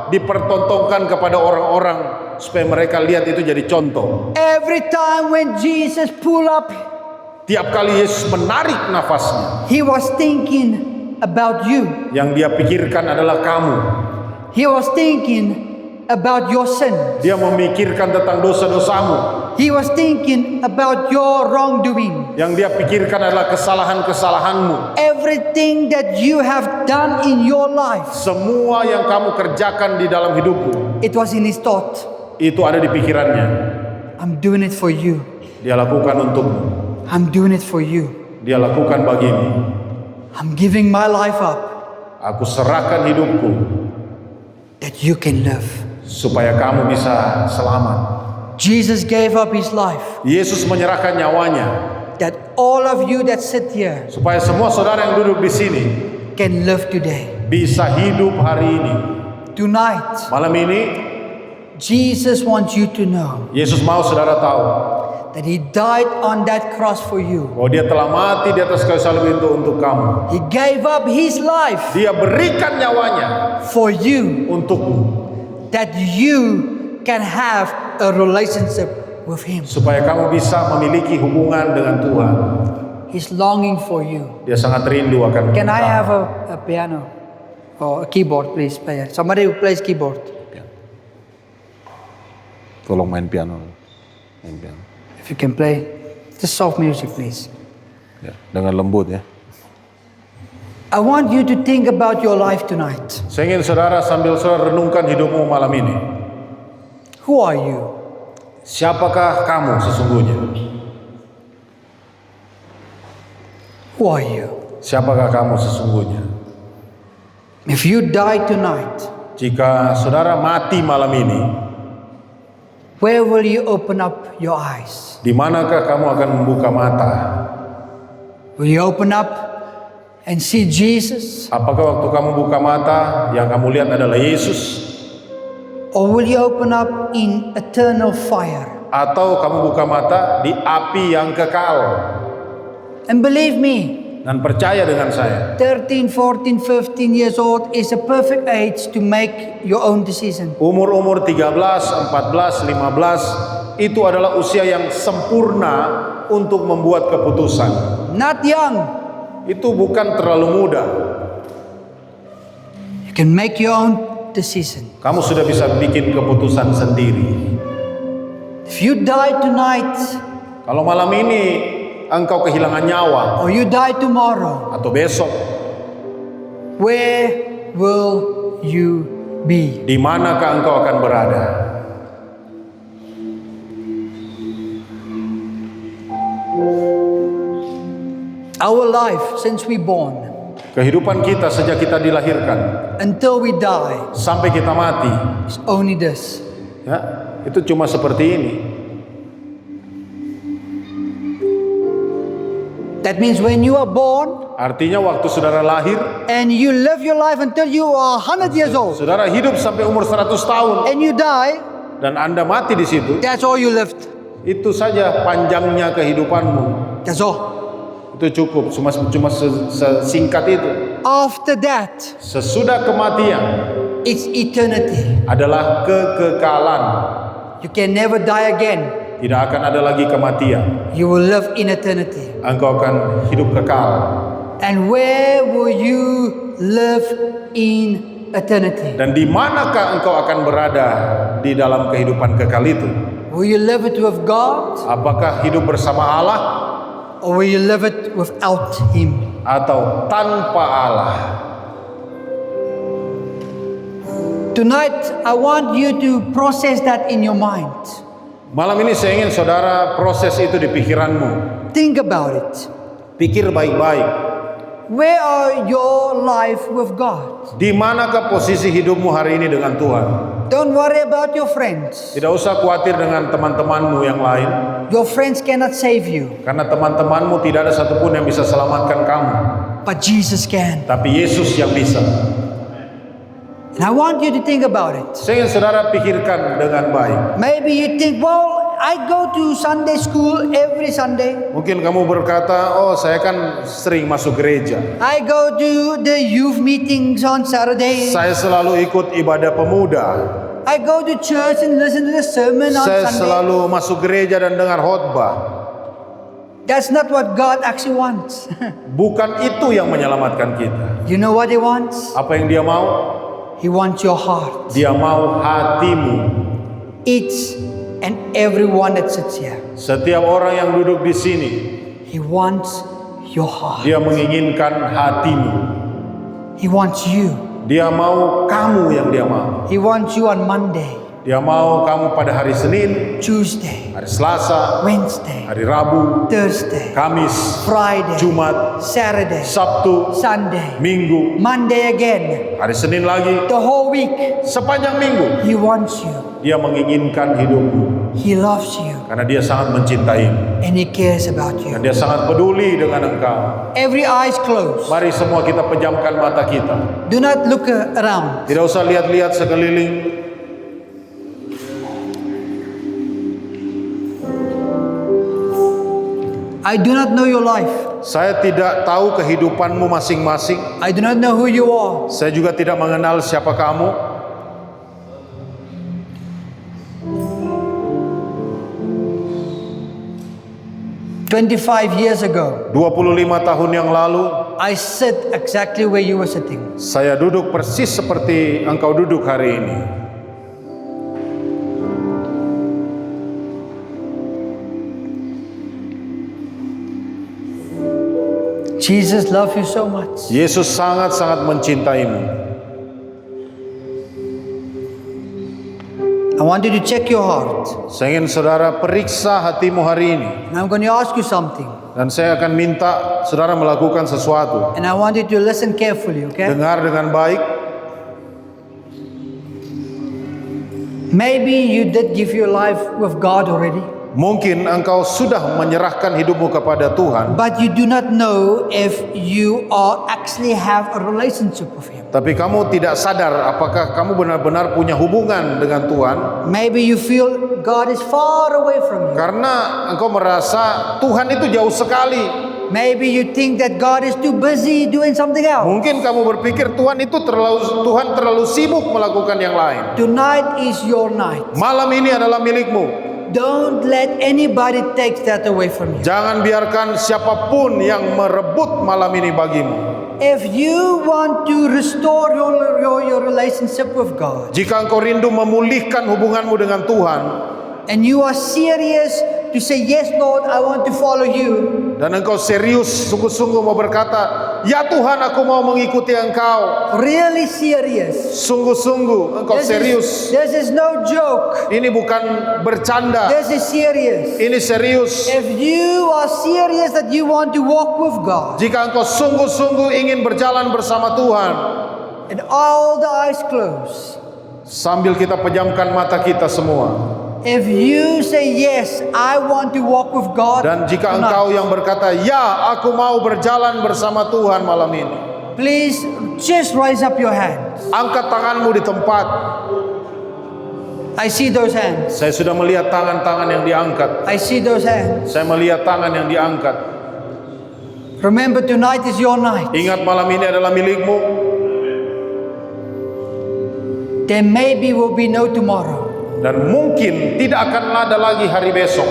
Dipertontonkan kepada orang-orang supaya mereka lihat itu jadi contoh. Every time when Jesus pulled up, Tiap kali Yesus menarik nafasnya, he was thinking about you. yang dia pikirkan adalah kamu. He was thinking about your sin. Dia memikirkan tentang dosa-dosamu. He was thinking about your wrongdoing. Yang dia pikirkan adalah kesalahan-kesalahanmu. Everything that you have done in your life, Semua yang kamu kerjakan di dalam hidupmu, it was in his thought. itu ada di pikirannya. I'm doing it for you. Dia lakukan untukmu. I'm doing it for you. Dia lakukan bagimu. I'm giving my life up Aku serahkan hidupku that you can live. supaya kamu bisa selamat. Jesus gave up his life Yesus menyerahkan nyawanya that all of you that sit here supaya semua saudara yang duduk di sini can live today. bisa hidup hari ini. Tonight, Malam ini Jesus wants you to know Yesus mau saudara tahu that he died on that cross for you. bahwa dia telah mati di atas kayu salib itu untuk kamu. He gave up his life Dia berikan nyawanya for you, untukmu that you can have a relationship with him. supaya kamu bisa memiliki hubungan dengan Tuhan. He's longing for you. Dia sangat rindu akan Can I kamu. have a piano or a keyboard, please? Player. Somebody who plays keyboard. Tolong main piano. Main piano. If you can play, just soft music, please. Ya, dengan lembut ya. I want you to think about your life tonight. Saya ingin saudara sambil saudara renungkan hidupmu malam ini. Who are you? Siapakah kamu sesungguhnya? Who are you? Siapakah kamu sesungguhnya? If you die tonight, Jika saudara mati malam ini, where will you open up your eyes? di manakah kamu akan membuka mata? Will you open up and see Jesus? Apakah waktu kamu buka mata yang kamu lihat adalah Yesus? Or will you open up in eternal fire? Atau kamu buka mata di api yang kekal? And believe me, Dan percaya dengan saya, 13, 14, 15 years old is a perfect age to make your own decision. umur-umur 13, 14, 15 itu adalah usia yang sempurna untuk membuat keputusan. Not young. Itu bukan terlalu muda. You can make your own decision. Kamu sudah bisa bikin keputusan sendiri. If you die tonight Kalau malam ini engkau kehilangan nyawa or you die tomorrow, atau besok, where will you be? Di manakah engkau akan berada? Our life since we born Kehidupan kita sejak kita dilahirkan until we die sampai kita mati, is only this. ya, itu cuma seperti ini. That means when you are born Artinya waktu saudara lahir, and you live your life until you are 100 years old saudara hidup sampai umur 100 tahun and you die, dan Anda mati di situ, that's all you lived. itu saja panjangnya kehidupanmu. That's all. Itu cukup, cuma sesingkat itu. After that, Sesudah kematian it's eternity. adalah kekekalan. You can never die again. Tidak akan ada lagi kematian. You will live in eternity. Engkau akan hidup kekal. And where will you live in eternity? Dan di manakah engkau akan berada di dalam kehidupan kekal itu? Will you live it with God Apakah hidup bersama Allah or will you live it without Him? atau tanpa Allah? Tonight, I want you to process that in your mind. Malam ini saya ingin saudara proses itu di pikiranmu. Think about it. Pikir baik-baik. Where are your life with God? Di manakah posisi hidupmu hari ini dengan Tuhan? Don't worry about your friends. Tidak usah khawatir dengan teman-temanmu yang lain. Your friends cannot save you, Karena teman-temanmu tidak ada satupun yang bisa selamatkan kamu. but Jesus can. Tapi Yesus yang bisa. And I want you to think about it. Saya ingin saudara pikirkan dengan baik. Maybe you think, well, I go to Sunday school every Sunday. Mungkin kamu berkata, oh saya kan sering masuk gereja. I go to the youth meetings on Saturday. Saya selalu ikut ibadah pemuda. I go to church and listen to the sermon on Saya Sunday. selalu masuk gereja dan dengar khotbah. That's not what God actually wants. Bukan itu yang menyelamatkan kita. You know what He wants? Apa yang dia mau? He wants your heart. Dia mau hatimu. Each and every one that sits here. Setiap orang yang duduk di sini, He wants your heart. dia menginginkan hatimu. He wants you. Dia mau kamu yang dia mau. He wants you on Monday, Dia mau kamu pada hari Senin, Tuesday, hari Selasa, Wednesday, hari Rabu, Thursday, Kamis, Friday, Jumat, Saturday, Sabtu, Sunday, Minggu, Monday again. hari Senin lagi, The whole week. sepanjang minggu. He wants you. Dia menginginkan hidupmu He loves you. karena dia sangat mencintaimu And He cares about dan you. dia sangat peduli dengan engkau. Every eye is closed. Mari semua kita pejamkan mata kita. Do not look around. Tidak usah lihat-lihat sekeliling. I do not know your life. Saya tidak tahu kehidupanmu masing-masing. I do not know who you are. Saya juga tidak mengenal siapa kamu. Years ago, 25 tahun yang lalu, I sit exactly where you were sitting. saya duduk persis seperti engkau duduk hari ini. Jesus loves you so much. Yesus sangat-sangat mencintaimu. I want you to check your heart. Saya ingin saudara periksa hatimu hari ini. And I'm going to ask you something. Dan saya akan minta saudara melakukan sesuatu. And I want you to listen carefully, okay? Dengar dengan baik. Maybe you did give your life with God already, Mungkin engkau sudah menyerahkan hidupmu kepada Tuhan, but you do not know if you are actually have a relationship with Him. tapi kamu tidak sadar apakah kamu benar-benar punya hubungan dengan Tuhan. Maybe you feel God is far away from you. Karena engkau merasa Tuhan itu jauh sekali. Maybe you think that God is too busy doing something else. Mungkin kamu berpikir Tuhan terlalu sibuk melakukan yang lain. Tonight is your night. Malam ini adalah milikmu. Don't let anybody take that away from you. Jangan biarkan siapapun yang merebut malam ini bagimu. If you want to restore your relationship with God, Jika engkau rindu memulihkan hubunganmu dengan Tuhan, and you are serious to say, yes, Lord, I want to follow you, dan engkau serius sungguh-sungguh mau berkata, "Ya Tuhan, aku mau mengikuti Engkau." really serious. Sungguh-sungguh engkau serius. This is no joke. Ini bukan bercanda. This is serious. Ini serius. If you are serious that you want to walk with God, Jika engkau sungguh-sungguh ingin berjalan bersama Tuhan, and all the eyes closed, sambil kita pejamkan mata kita semua, if you say yes, I want to walk with God, dan jika tonight, engkau yang berkata, "Ya, aku mau berjalan bersama Tuhan malam ini," please just raise up your hands. angkat tanganmu di tempat. I see those hands. Saya sudah melihat tangan-tangan yang diangkat. I see those hands. Saya melihat tangan yang diangkat. Remember, tonight is your night. Ingat, malam ini adalah milikmu. There maybe will be no tomorrow. Dan mungkin tidak akan ada lagi hari besok.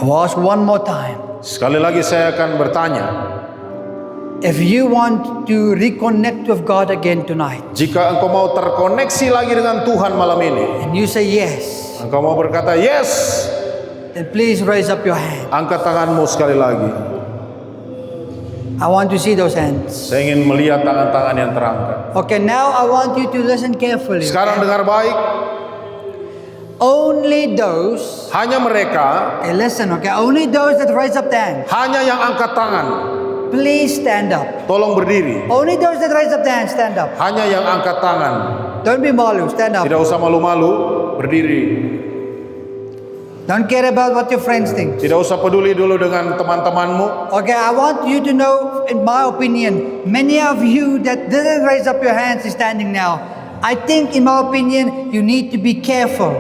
I will ask one more time. Sekali lagi saya akan bertanya, If you want to reconnect with God again tonight, jika engkau mau terkoneksi lagi dengan Tuhan malam ini, and you say yes, engkau mau berkata yes, then please raise up your hand. angkat tanganmu sekali lagi. I want to see those hands. Saya ingin melihat tangan-tangan yang terangkat. Okay, now I want you to listen carefully. Sekarang okay? dengar baik. Only those, Hanya mereka, listen, okay, only those that raise up the hand, hanya yang angkat tangan, please stand up. tolong berdiri. Only those that raise up the hand, stand up. Hanya yang angkat tangan, Don't be malu, stand up. tidak usah malu-malu, berdiri. Don't care about what your friends think. Tidak usah peduli dulu dengan teman-temanmu. Okay, I want you to know, in my opinion, many of you that didn't raise up your hands is standing now. I think, in my opinion, you need to be careful.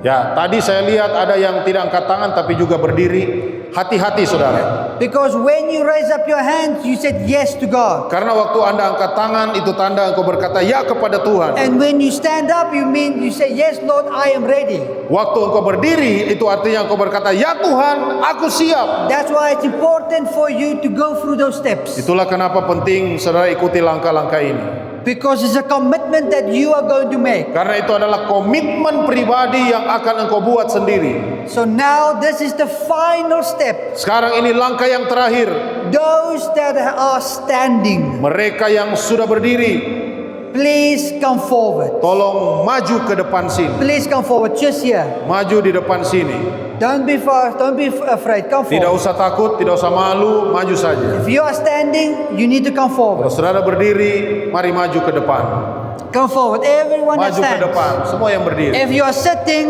Ya, tadi saya lihat ada yang tidak angkat tangan tapi juga berdiri. Hati-hati saudara. Because when you raise up your hands, you said yes to God. Karena waktu Anda angkat tangan, itu tanda engkau berkata ya kepada Tuhan. And when you stand up, you mean you say, yes Lord, I am ready. Waktu engkau berdiri, itu artinya engkau berkata, "Ya Tuhan, aku siap." That's why it's important for you to go through those steps. Itulah kenapa penting saudara ikuti langkah-langkah ini. Because it's a commitment that you are going to make. Karena itu adalah komitmen pribadi yang akan engkau buat sendiri. So now this is the final step. Sekarang ini langkah yang terakhir. Those that are standing, Mereka yang sudah berdiri, please come forward. tolong maju ke depan sini. Please come forward, just here. Maju di depan sini. Don't be far, don't be afraid. Come Tidak forward. usah takut, tidak usah malu, maju saja. If you are standing, you need to come Kalau forward. saudara berdiri, mari maju ke depan. Come forward. Everyone that Maju ke stands. depan, semua yang berdiri. If you are sitting,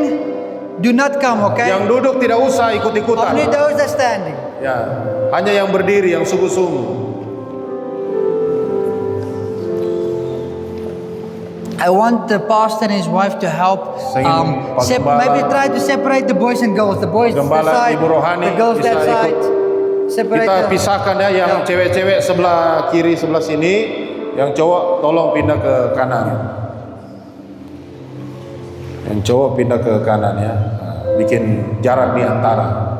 do not come, okay? Yang duduk tidak usah ikut-ikutan. Only those that are standing. Ya, hanya yang berdiri, yang sungguh-sungguh. I want the pastor and his wife to help. Saya ingin Pak Gembala- Maybe try to separate the boys and girls. The boys that Gembala side, Ibu Rohani the girls that bisa side. ikut. Separate Kita the- pisahkan ya, yang Ya. cewek-cewek sebelah kiri sebelah sini, yang cowok tolong pindah ke kanan. Yang cowok pindah ke kanan ya. Nah, bikin jarak di antara.